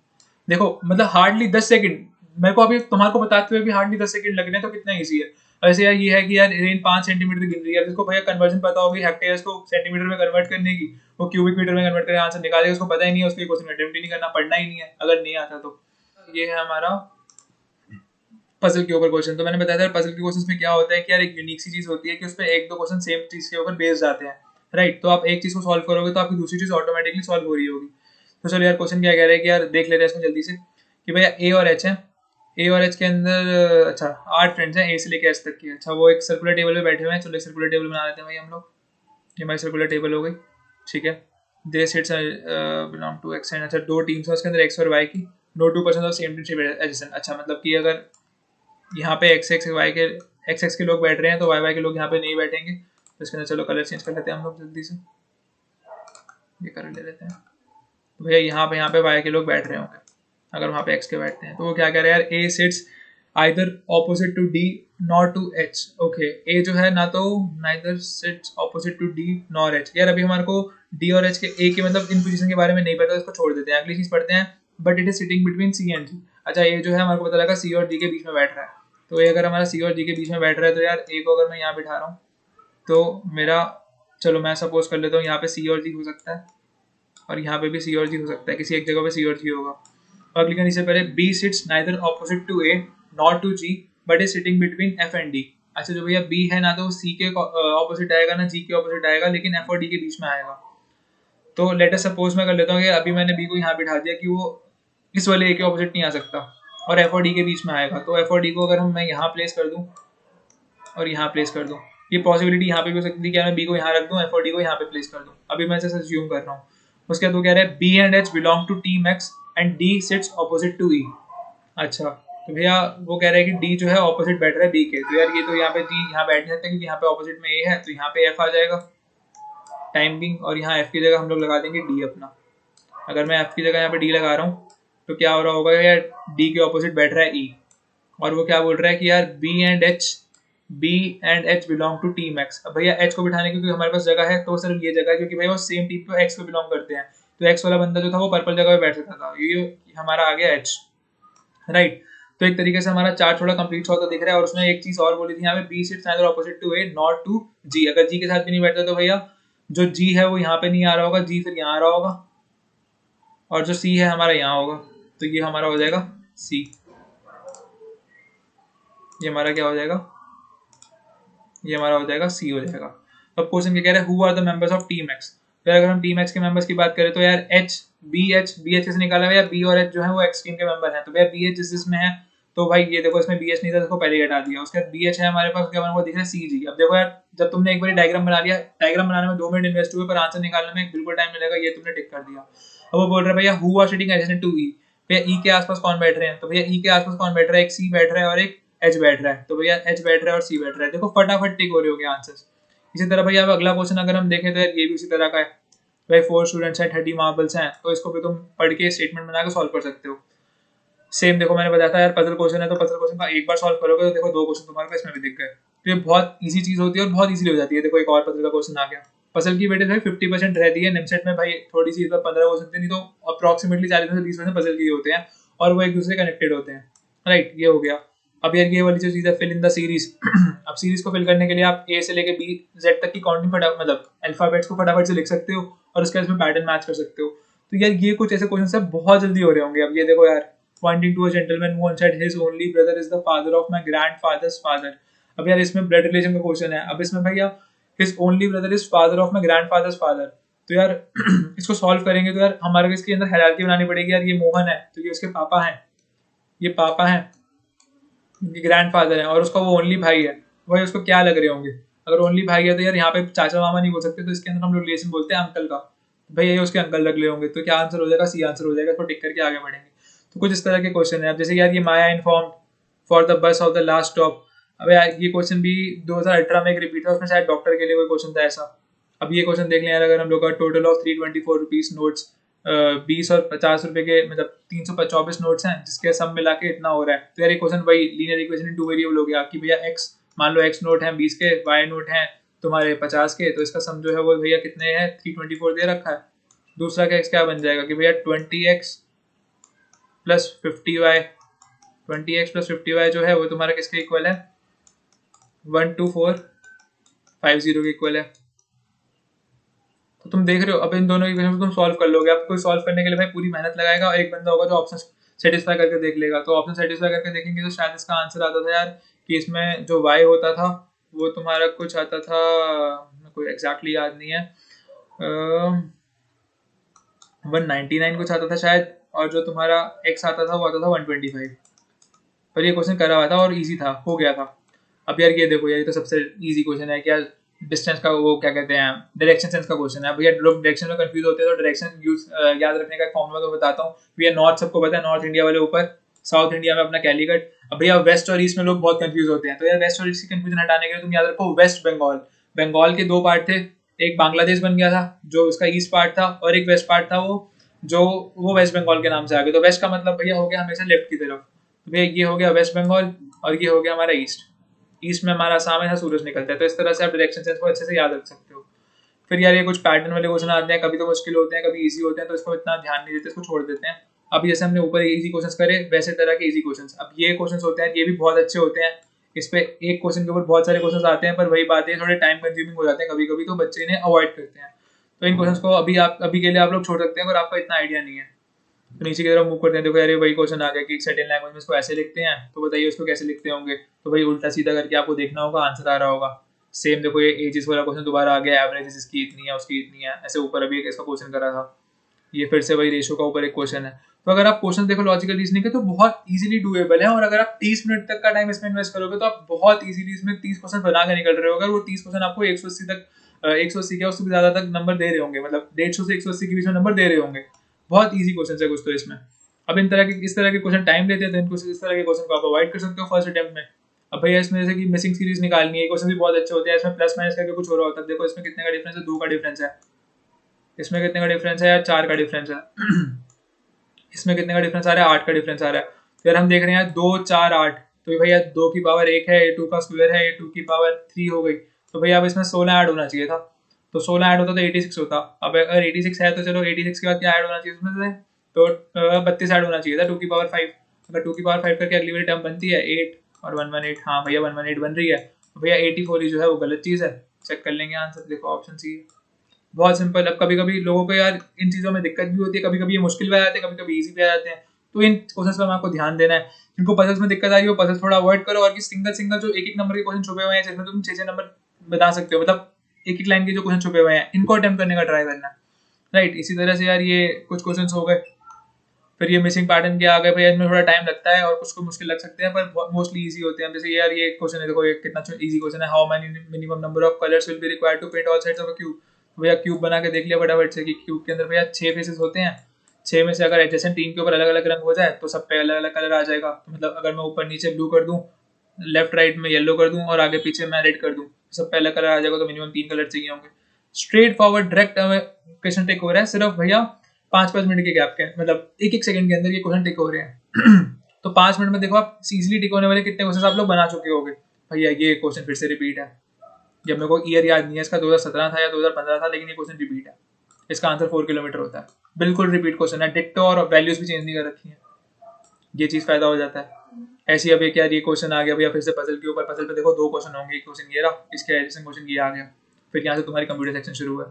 देखो मतलब हार्डली 10 सेकंड, मेरे को अभी तुम्हारे को बताते हुए भी हार्डली 10 सेकंड लग रहे हैं, तो कितना ईजी है। वैसे यार ये है कि यार रेन 5 सेंटीमीटर गिर रही है, जिसको भैया कन्वर्जन पता होगी हेक्टेयर्स को सेंटीमीटर में कन्वर्ट करने की, वो क्यूबिक मीटर में कन्वर्ट करके आंसर निकालेगा, उसको पता ही नहीं है, उसको क्वेश्चन अटेम्प्ट ही नहीं करना, पढ़ना ही नहीं है अगर नहीं आता तो। ये है हमारा पजल के ऊपर क्वेश्चन। तो मैंने बताया था पजल के क्वेश्चन में क्या होता है कि यार एक यूनिक सी चीज होती है कि उसमें एक दो क्वेश्चन सेम चीज के ऊपर बेस्ड आते हैं, राइट। तो आप एक चीज को सॉल्व करोगे तो आपकी दूसरी चीज ऑटोमेटिकली सॉल्व हो रही होगी। तो चलो यार क्वेश्चन क्या कह रहा है कि यार देख लेते हैं इसमें जल्दी से कि भैया ए और एच है, ए और एच के अंदर अच्छा 8 फ्रेंड्स हैं ए से लेके एच तक के। अच्छा वो एक सर्कुलर टेबल पे बैठे हुए हैं, चलो एक सर्कुलर टेबल बना लेते हैं भाई हम लोग। ये हमारी सर्कुलर टेबल हो गई, ठीक है। They sets belong to X and, अच्छा 2 टीम्स हैं उसके अंदर एक्स और वाई की, no 2% of same team adjacent. अच्छा मतलब कि अगर यहाँ पे एक्स एक्स वाई के एक्स एक्स के लोग बैठ रहे हैं तो वाई वाई के लोग यहाँ पे नहीं बैठेंगे। तो इसके अंदर चलो कलर चेंज कर लेते हैं हम लोग जल्दी से, ये कलर ले लेते हैं। तो भैया यहाँ पे वाई के लोग बैठ रहे होंगे अगर वहाँ पे एक्स के बैठते हैं। तो वो क्या कह रहे हैं यार, A sits either opposite to D not to H. Okay A जो है ना तो neither sits opposite to D nor H. यार अभी हमारे को डी और एच के ए के मतलब इन पोजीशन के बारे में नहीं पता, इसको छोड़ देते हैं, अगली चीज पढ़ते हैं। But it is sitting between C and G. अच्छा ये जो है हमारे को पता लगा सी और डी के बीच में बैठ रहा है। तो ये अगर हमारा सी और डी के बीच में बैठ रहा है तो यार ए को अगर मैं यहाँ बिठा रहा हूँ तो मेरा, चलो मैं सपोज कर लेता हूँ यहाँ पे सी और जी हो सकता है और यहाँ पे भी सी और जी हो सकता है, किसी एक जगह पे सी और जी होगा। अगली कंडीशन पहले B sits neither opposite to A not to G but is sitting between F and D. अच्छा जो भैया बी है ना तो सी के ऑपोजिट आएगा ना जी के ऑपोजिट आएगा, लेकिन एफ और डी के बीच में आएगा। तो लेट अस सपोज मैं कर लेता हूँ कि अभी मैंने बी को यहाँ बिठा दिया कि वो इस वाले ए के ऑपोजिट नहीं आ सकता और एफ और डी के बीच में आएगा। तो एफ और डी को अगर मैं यहाँ प्लेस कर दूँ और यहाँ प्लेस कर दूँ, ये पॉसिबिलिटी यहाँ पे भी हो सकती है कि मैं बी को यहाँ रख दूँ, एफ और डी को यहाँ पे प्लेस कर दूँ। अभी मैं जैसे अज्यूम कर रहा हूँ। उसके बाद वो कह रहा है B and H belong to team X and D sits opposite to E. अच्छा तो भैया वो कह रहा है कि डी जो है ऑपोजिट बैठ रहा है बी के। तो यार ये तो यहाँ पे डी यहाँ बैठ नहीं सकते क्योंकि यहाँ पे ऑपोजिट में ए है, तो यहाँ पे एफ आ जाएगा टाइम बिंग, और यहाँ एफ की जगह हम लोग लगा देंगे डी अपना। अगर मैं एफ की जगह यहाँ पे डी लगा रहा हूँ तो क्या हो रहा होगा यार, डी के ऑपोजिट बैठ रहा है ई, और वो क्या बोल रहा है कि यार B and H belong to team X. अब भैया एच को बिठाने की क्योंकि हमारे पास जगह है तो सिर्फ ये जगह है क्योंकि भैया वो सेम टीम पे एक्स को बिलोंग करते हैं। तो एक्स वाला बंदा जो था वो पर्पल जगह पे बैठ सकता था, ये हमारा आ गया एच, राइट। तो एक तरीके से हमारा चार्ट थोड़ा कंप्लीट होता दिख रहा है। और उसने एक चीज और बोली थी यहाँ पे, B sits neither opposite to A not to G. अगर जी के साथ भी नहीं बैठता तो भैया जो जी है वो यहाँ पे नहीं आ रहा होगा, जी फिर यहाँ आ रहा होगा, और जो सी है हमारा यहाँ होगा। तो ये हमारा हो जाएगा सी, ये हमारा क्या हो जाएगा, ये हमारा हो जाएगा सी हो जाएगा। अब क्वेश्चन क्या कह रहा है, who are the members of team X. तो अगर हम टीम एक्स के मेंबर्स की बात करें तो यार एच बी एच कैसे निकाला है, बी और एच जो है वो एक्स टीम के मेंबर हैं। तो भैया बी एच जिसमें है तो भाई ये देखो इसमें बी एच नहीं था, इसको पहले ही हटा दिया। उसके बाद बी एच है हमारे पास, क्या वो दिख रहा है सी जी। अब देखो यार जब तुमने एक बार डायग्राम बना लिया, डायग्राम बनाने में 2 मिनट इन्वेस्ट हुए पर आंसर निकालने में बिल्कुल टाइम मिलेगा, ये तुमने टिक कर दिया। अब वो बोल रहा है भैया who are sitting adjacent to E. भैया ई के आसपास कौन बैठ रहे हैं, तो भैया ई के आसपास कौन बैठ रहा है, एक सी बैठ रहा है और एक एच बैठ रहा है। तो भैया एच बैठ रहा है और सी बैठ रहा है, देखो फटाफट टिक हो रहे होंगे आंसर्स। इसी तरह भैया अब अगला क्वेश्चन अगर हम देखें तो यार ये भी उसी तरह का है। भाई 4 स्टूडेंट्स हैं, 30 मार्बल्स हैं, तो इसको भी तुम पढ़ के स्टेटमेंट बना के सॉल्व कर सकते हो। सेम देखो मैंने बताया था यार पजल क्वेश्चन है तो पजल क्वेश्चन का एक बार सॉल्व करोगे तो देखो 2 क्वेश्चन तुम्हारे पास इसमें भी दिख गए। तो ये बहुत इजी चीज होती है और बहुत इजीली हो जाती है। देखो एक और पजल का क्वेश्चन आ गया। पजल की वेटेज भाई 50% रहती है, निमसेट में भाई थोड़ी सी 15 क्वेश्चन थे, नहीं तो अप्रॉक्सीमेटली 40 से 20% पजल के होते हैं और वो एक दूसरे कनेक्टेड होते हैं, राइट। ये हो गया। अब यार ये वाली जो चीज है फिल इन द सीरीज। अब सीरीज को फिल करने के लिए आप ए से लेके बी जेड तक की काउंटिंग मतलब अल्फाबेट्स को फटाफट से लिख सकते हो और उसके बाद पैटर्न मैच कर सकते हो। तो यार ये कुछ ऐसे क्वेश्चन है बहुत जल्दी हो रहे होंगे। अब ये देखो यार, pointing to a gentleman who once said his only brother is the father of my grandfather's father। अब यार इसमें ब्लड रिलेशन का क्वेश्चन है। अब इसमें भैया his only brother is father of my grandfather's father। तो यार इसको सॉल्व करेंगे तो यार हमारे को इसके अंदर हायरार्की बनानी पड़ेगी। यार ये मोहन है तो ये उसके पापा हैं, ये पापा हैं, ये ग्रैंडफादर है और उसका वो ओनली भाई है। भाई उसको क्या लग रहे होंगे, अगर ओनली भाई है तो यार यहाँ पे चाचा मामा नहीं बोल सकते, तो इसके अंदर हम लोग रिलेशन बोलते हैं अंकल का। भैया ये उसके अंकल लग रहे होंगे, तो क्या आंसर हो जाएगा, सी आंसर हो जाएगा। इसको टिक करके आगे बढ़ेंगे। तो कुछ इस तरह के क्वेश्चन है। अब जैसे यार ये Maya inform for the bus of the last stop. अब यार ये क्वेश्चन भी 2018 में एक रिपीट था, उसमें शायद डॉक्टर के लिए कोई क्वेश्चन था ऐसा। अब ये क्वेश्चन देख लें यार, अगर हम लोग का टोटल ऑफ 324 रुपीज नोट्स 20 और 50 रुपए के मतलब 324 नोट्स हैं जिसके सब मिला के इतना हो रहा है। तो यार ये क्वेश्चन वही लीनियर इक्वेशन इन 2 वेरिएबल हो गया कि भैया एक्स मान लो एक्स नोट है 20 के, वाई नोट है तुम्हारे 50 के, तो इसका सम जो है वो भैया कितने हैं 324 दे रखा है। दूसरा का एक्स क्या बन जाएगा कि भैया 20x plus 50y, 20x plus 50y जो है वो तुम्हारा किसके इक्वल है, 12450 के इक्वल है। तो तुम देख रहे हो, अब इन दोनों इक्वेशन को तुम सॉल्व कर लोगे। अब कोई सॉल्व करने के लिए भाई पूरी मेहनत लगाएगा और एक बंदा होगा जो ऑप्शन सेटिस्फाई करके देख लेगा। तो ऑप्शन सेटिस्फाई करके देखेंगे तो शायद इसका आंसर आता था यार कि इसमें जो y होता था वो तुम्हारा कुछ आता था, कोई एग्जैक्टली याद नहीं है, 199 कुछ आता था शायद, और जो तुम्हारा x आता था वो आता था 125। पर ये क्वेश्चन करा हुआ था और इजी था, हो गया था। अब यार ये देखो यार, ये तो सबसे इजी क्वेश्चन है क्या, डिस्टेंस का वो क्या कहते हैं, डायरेक्शन सेंस का क्वेश्चन है। भैया लोग डायरेक्शन में कंफ्यूज होते हैं तो डायरेक्शन यूज याद रखने का फॉर्मूला तो बताता हूँ। भैया नॉर्थ सबको पता है, नॉर्थ इंडिया वाले ऊपर, साउथ इंडिया में अपना कैलीकट। अब भैया वेस्ट और ईस्ट में लोग बहुत कंफ्यूज होते हैं, तो यार वेस्ट और ईस्ट की कंफ्यूजन हटाने के लिए तुम याद रखो वेस्ट बंगाल। बंगाल के दो पार्ट थे, एक बांग्लादेश बन गया था जो उसका ईस्ट पार्ट था, और एक वेस्ट पार्ट था वो वेस्ट बंगाल के नाम से आ गया। तो वेस्ट का मतलब भैया हो गया हमेशा लेफ्ट की तरफ। भैया ये हो गया वेस्ट बंगाल और ये हो गया हमारा ईस्ट। ईस्ट में हमारा आसाम है, सूरज निकलता है। तो इस तरह से आप डायरेक्शन सेंस को अच्छे से याद रख सकते हो। फिर यार ये कुछ पैटर्न वाले क्वेश्चन आते हैं, कभी तो मुश्किल होते हैं कभी इजी होते हैं, तो इसको इतना ध्यान नहीं देते, इसको छोड़ देते हैं। अभी जैसे हमने ऊपर इजी क्वेश्चंस करे वैसे तरह के इजी क्वेश्चंस, अब ये क्वेश्चंस होते हैं, ये भी बहुत अच्छे होते हैं। इस पे एक क्वेश्चन के ऊपर बहुत सारे क्वेश्चंस आते हैं, पर वही बात है थोड़े टाइम कंज्यूमिंग हो जाते हैं कभी कभी, तो बच्चे इन्हें अवॉइड करते हैं। तो इन क्वेश्चंस को अभी के लिए आप लोग छोड़ सकते हैं अगर आपका इतना आइडिया नहीं है। तो नीचे की तरफ मूव करते हैं। देखो यार वही क्वेश्चन आ गया कि एक सर्टेन लैंग्वेज में इसको ऐसे लिखते हैं, तो बताइए उसको कैसे लिखते होंगे। तो भाई उल्टा सीधा करके आपको देखना होगा, आंसर आ रहा होगा। सेम देखो ये एजेस वाला क्वेश्चन दोबारा आ गया, एवरेज इसकी इतनी है उसकी इतनी है, ऐसे ऊपर अभी एक इसका क्वेश्चन करा था। ये फिर से वही रेशो का ऊपर एक क्वेश्चन है। तो अगर आप क्वेश्चन देखो लॉजिकल रीजनिंग के तो बहुत इजीली डूएबल है, और अगर आप 30 मिनट तक का टाइम इसमें इन्वेस्ट करोगे तो आप बहुत इजीली इसमें 30 क्वेश्चन बना के निकल रहे हो। अगर वो 30 क्वेश्चन आपको 180 तक 180 क्या उससे भी ज्यादा तक नंबर दे रहे होंगे, मतलब 150 से 180 के बीच में नंबर दे रहे होंगे। बहुत ईजी क्वेश्चन है कुछ तो इसमें। अब इस तरह के क्वेश्चन टाइम लेते हैं, तो इनको इस तरह के क्वेश्चन को आप अवॉइड कर सकते हो फर्स्ट अटेम्प्ट में। अब भैया इसमें जैसे कि मिसिंग सीरीज निकालनी है, क्वेश्चन भी बहुत अच्छे होते हैं। इसमें प्लस माइनस करके कुछ हो रहा होता है। देखो इसमें कितने का डिफरेंस है, 2 का डिफरेंस है। इसमें कितने का डिफरेंस है यार, 4 का डिफरेंस है। इसमें कितने का डिफरेंस आ रहा है, 8 का डिफरेंस आ रहा है। तो यार हम देख रहे हैं 2 4 8, तो भैया 2 की पावर 1 है, 2 का स्क्वायर है, 2 की पावर 3 हो गई। तो भैया अब इसमें 16 ऐड होना चाहिए था, तो 16 ऐड होता तो 86 होता। अब अगर 86 है तो चलो 86 के बाद क्या ऐड होना चाहिए इसमें से, तो 32 ऐड होना चाहिए था, 2 की पावर 5। अगर 2 की पावर 5 करके अगली वाली टर्म बनती है 8 और 118, हाँ भैया 118 बन रही है। तो भैया 84 ही जो है वो गलत चीज़ है। चेक कर लेंगे आंसर, देखो ऑप्शन सी, बहुत सिंपल। अब कभी कभी लोगों को यार इन चीज़ों में दिक्कत भी होती है, कभी कभी ये मुश्किल भी आ जाते हैं, कभी कभी ईजी भी आ जाते हैं। तो इन क्वेश्चंस पर आपको ध्यान देना है। इनको पजल्स में दिक्कत आ रही है, पजल्स थोड़ा अवॉइड करो, और कि सिंगल जो एक नंबर के क्वेश्चन छुपे हुए हैं जिसमें तुम 6 नंबर बता सकते हो, मतलब एक लाइन के जो क्वेश्चन छुपे हुए हैं इनको अटेम्प्ट करने का ट्राई करना, राइट। इसी तरह से यार ये कुछ क्वेश्चन हो गए। फिर ये मिसिंग पैटर्न के आ गए भैया, इनमें थोड़ा टाइम लगता है और कुछ को मुश्किल लग सकते हैं, पर मोस्टली इजी होते हैं। जैसे यार ये क्वेश्चन है, देखो ये कितना इजी क्वेश्चन है, how many minimum number of colours will be required to paint all sides of a cube. भैया क्यूब बना के देख लिया फटाफट से कि क्यूब के अंदर भैया 6 फेसेस होते हैं। 6 में से अगर एडजेसेंट 3 के ऊपर अलग अलग रंग हो जाए तो सब पे अलग अलग कलर आ जाएगा। तो मतलब अगर मैं ऊपर नीचे ब्लू कर दूं, लेफ्ट राइट में येलो कर दूं और आगे पीछे मैं रेड कर दूं, सब पे अलग कलर आ जाएगा। तो मिनिमम 3 कलर चाहिए होंगे। Straightforward direct question take हो रहा है सिर्फ भैया 5-5 मिनट के गैप के, मतलब एक सेकंड के अंदर ये क्वेश्चन टिक हो रहे हैं। तो 5 मिनट में देखो आप इजीली टिक होने वाले कितने क्वेश्चन आप लोग बना चुके होगे। भैया ये क्वेश्चन फिर से रिपीट है, जब मेरे को ईयर याद नहीं है इसका, 2017 था या 2015 था, लेकिन ये क्वेश्चन रिपीट है। इसका आंसर 4 किलोमीटर होता है, बिल्कुल रिपीट क्वेश्चन है, डिट्टो, और वैल्यूज भी चेंज नहीं कर रखी है। ये चीज फायदा हो जाता है। ऐसी अब क्या ये क्वेश्चन आ गया भैया फिर से पजल के ऊपर। पजल पे देखो 2 क्वेश्चन होंगे, एक क्वेश्चन ये रहा, इसके एडिशन क्वेश्चन ये आ गया, फिर यहाँ से तुम्हारी कंप्यूटर सेक्शन शुरू हुआ,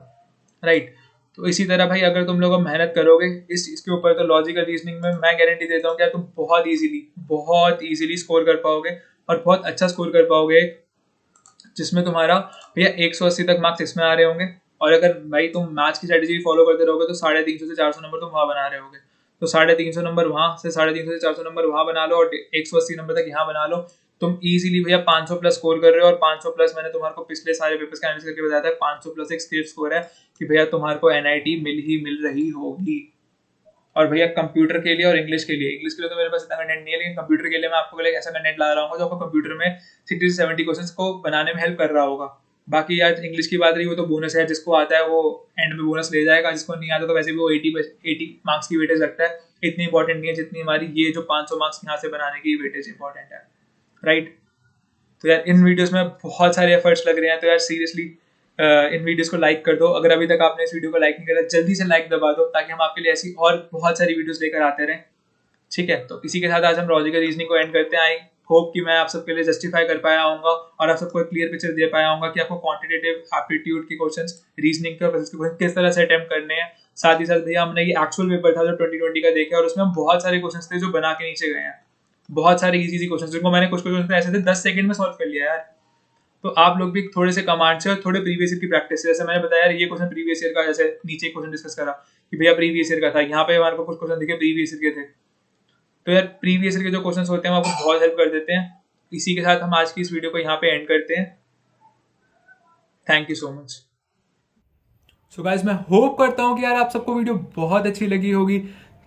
राइट। तो इसी तरह भाई अगर तुम लोग मेहनत करोगे इसके ऊपर, तो लॉजिकल रीजनिंग में मैं गारंटी देता हूँ कि यार तुम बहुत इजीली स्कोर कर पाओगे, और बहुत अच्छा स्कोर कर पाओगे, जिसमें तुम्हारा भैया 180 तक मार्क्स इसमें आ रहे होंगे। और अगर भाई तुम मैथ्स की स्ट्रेटेजी फॉलो करते रहोगे तो 350 से 400 नंबर तुम वहाँ बना रहे होगे। तो 350 नंबर वहाँ से 350 से 400 नंबर वहाँ बना लो, और 180 नंबर तक यहाँ बना लो। तुम इजीली भैया 500 प्लस स्कोर कर रहे हो, और 500 प्लस मैंने तुम्हारे को पिछले सारे पेपर्स का एनालिसिस करके बताया था, 500 प्लस एक सेफ स्कोर है कि भैया तुम्हारे को NIT मिल रही होगी। और भैया कंप्यूटर के लिए और इंग्लिश के लिए तो मेरे पास इतना कंटेंट नहीं है, लेकिन कंप्यूटर के लिए मैं आपको ऐसा कंटेंट ला रहा हूँ जो आपको कंप्यूटर में 60 से 70 क्वेश्चंस को बनाने में हेल्प कर रहा होगा। बाकी यार इंग्लिश की बात रही, वो तो बोनस है, जिसको आता है वो एंड में बोनस ले जाएगा, जिसको नहीं आता तो वैसे भी वो 80 मार्क्स की वेटेज रखता है। इतनी इंपॉर्टेंट नहीं है जितनी हमारी ये जो 500 मार्क्स यहाँ से बनाने की वेटेज इंपॉर्टेंट है, राइट। तो यार इन वीडियोस में बहुत सारे एफर्ट्स लग रहे हैं, तो यार सीरियसली इन वीडियोस को लाइक कर दो। अगर अभी तक आपने इस वीडियो को लाइक नहीं करा, जल्दी से लाइक दबा दो, ताकि हम आपके लिए ऐसी और बहुत सारी वीडियोस लेकर आते रहें, ठीक है। तो इसी के साथ आज हम लॉजिकल रीजनिंग को एंड करते हैं। होप कि मैं आप सबके लिए जस्टिफाई कर पाया होऊंगा और आप सबको एक क्लियर पिक्चर दे पाया होऊंगा कि आपको क्वांटिटेटिव एप्टीट्यूड के क्वेश्चंस, रीजनिंग के क्वेश्चन किस तरह से अटेम्प्ट करने हैं। साथ ही साथ भैया हमने ये एक्चुअल पेपर था जो 2020 का देखा और उसमें हम बहुत सारे क्वेश्चंस थे जो बना के नीचे गए हैं, बहुत सारे इजी क्वेश्चन जिनको मैंने कुछ क्वेश्चन ऐसे थे 10 सेकंड में सॉल्व कर लिया यार। तो आप लोग भी थोड़े से कमांड से और थोड़े प्रीवियस ईयर की प्रैक्टिस से, जैसे मैंने बताया यार ये क्वेश्चन प्रीवियस ईयर का, जैसे नीचे क्वेश्चन डिस्कस करा कि भैया प्रीवियस ईयर का था, यहाँ पे हमारे को कुछ क्वेश्चन दिखे प्रीवियस ईयर के थे। तो यार प्रीवियस ईयर के जो क्वेश्चन होते हैं वो आपको बहुत हेल्प कर देते हैं। इसी के साथ हम आज की इस वीडियो को यहाँ पे एंड करते हैं। Thank you so much. So guys, मैं होप करता हूँ कि यार आप सबको वीडियो बहुत अच्छी लगी होगी।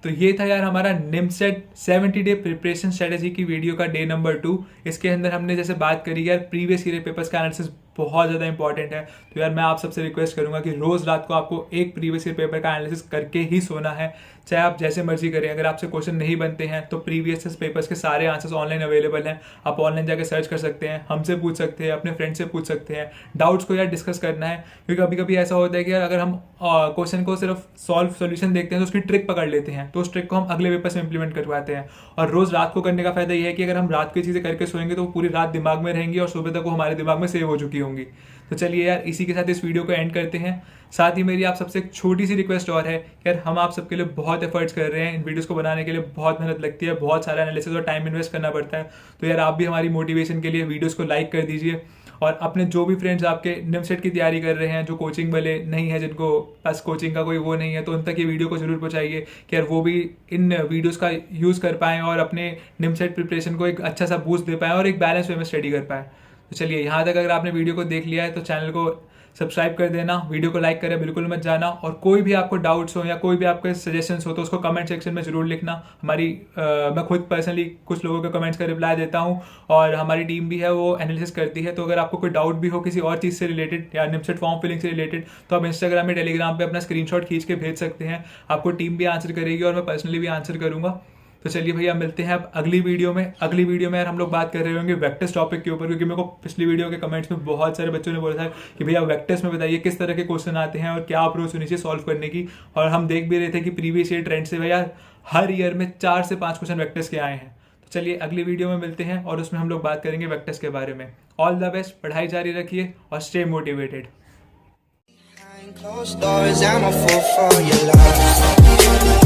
तो ये था यार हमारा निमसेट 70 डे प्रिपरेशन स्ट्रेटेजी की वीडियो का डे नंबर 2। इसके अंदर हमने जैसे बात करी यार प्रीवियस ईयर पेपर्स का एनालिसिस बहुत ज़्यादा इंपॉर्टेंट है। तो यार मैं आप सबसे रिक्वेस्ट करूंगा कि रोज़ रात को आपको एक प्रीवियस ईयर पेपर का एनालिसिस करके ही सोना है, चाहे आप जैसे मर्जी करें। अगर आपसे क्वेश्चन नहीं बनते हैं तो प्रीवियस पेपर्स के सारे आंसर्स ऑनलाइन अवेलेबल हैं, आप ऑनलाइन जाकर सर्च कर सकते हैं, हमसे पूछ सकते हैं, अपने फ्रेंड से पूछ सकते हैं। डाउट्स को यार डिस्कस करना है, क्योंकि कभी कभी ऐसा होता है कि यार अगर हम क्वेश्चन को सिर्फ सोल्यूशन देखते हैं तो उसकी ट्रिक पकड़ लेते हैं, तो उस ट्रिक को हम अगले पेपर से इंप्लीमेंट करवाते हैं। और रोज़ रात को करने का फायदा ये है कि अगर हम रात की चीज़ें करके सोएंगे तो वो पूरी रात दिमाग में रहेंगी और सुबह तक वो हमारे दिमाग में सेव हो चुकी होंगी। तो चलिए यार इसी के साथ इस वीडियो को एंड करते हैं। साथ ही मेरी आप सबसे एक छोटी सी रिक्वेस्ट और है कि यार हम आप सबके लिए बहुत एफर्ट्स कर रहे हैं, इन वीडियोस को बनाने के लिए बहुत मेहनत लगती है, बहुत सारा एनालिसिस और टाइम इन्वेस्ट करना पड़ता है। तो यार आप भी हमारी मोटिवेशन के लिए वीडियोस को लाइक कर दीजिए और अपने जो भी फ्रेंड्स आपके निमसेट की तैयारी कर रहे हैं, जो कोचिंग वाले नहीं है, जिनको पास कोचिंग का कोई वो नहीं है, तो उन तक ये वीडियो को जरूर पहुंचाइए कि यार वो भी इन वीडियोस का यूज़ कर पाएँ और अपने निमसेट प्रिपरेशन को एक अच्छा सा बूस्ट दे पाएँ और एक बैलेंस वे में स्टडी कर पाएँ। तो चलिए यहाँ तक अगर आपने वीडियो को देख लिया है तो चैनल को सब्सक्राइब कर देना, वीडियो को लाइक करें बिल्कुल मत जाना। और कोई भी आपको डाउट्स हो या कोई भी आपके सजेशंस हो तो उसको कमेंट सेक्शन में ज़रूर लिखना। मैं खुद पर्सनली कुछ लोगों के कमेंट्स का रिप्लाई देता हूँ और हमारी टीम भी है वो एनालिसिस करती है। तो अगर आपको कोई डाउट भी हो किसी और चीज़ से रिलेटेड या निमसेट फॉर्म फिलिंग से रिलेटेड तो आप इंस्टाग्राम में, टेलीग्राम पर अपना स्क्रीनशॉट खींच के भेज सकते हैं। आपको टीम भी आंसर करेगी और मैं पर्सनली भी आंसर करूँगा। तो चलिए भैया मिलते हैं अब अगली वीडियो में। अगली वीडियो में यार हम लोग बात कर रहे होंगे वेक्टर्स टॉपिक के ऊपर, क्योंकि मेरे को पिछली वीडियो के कमेंट्स में बहुत सारे बच्चों ने बोला था कि भैया वेक्टर्स में बताइए किस तरह के क्वेश्चन आते हैं और क्या अप्रोच होनी चाहिए सॉल्व करने की। और हम देख भी रहे थे कि प्रीवियस ईयर ट्रेंड से भैया हर ईयर में 4 से 5 क्वेश्चन वेक्टर्स के आए हैं। तो चलिए अगली वीडियो में मिलते हैं और उसमें हम लोग बात करेंगे वेक्टर्स के बारे में। ऑल द बेस्ट, पढ़ाई जारी रखिए और stay motivated. Closed doors, I'm a fool for your love.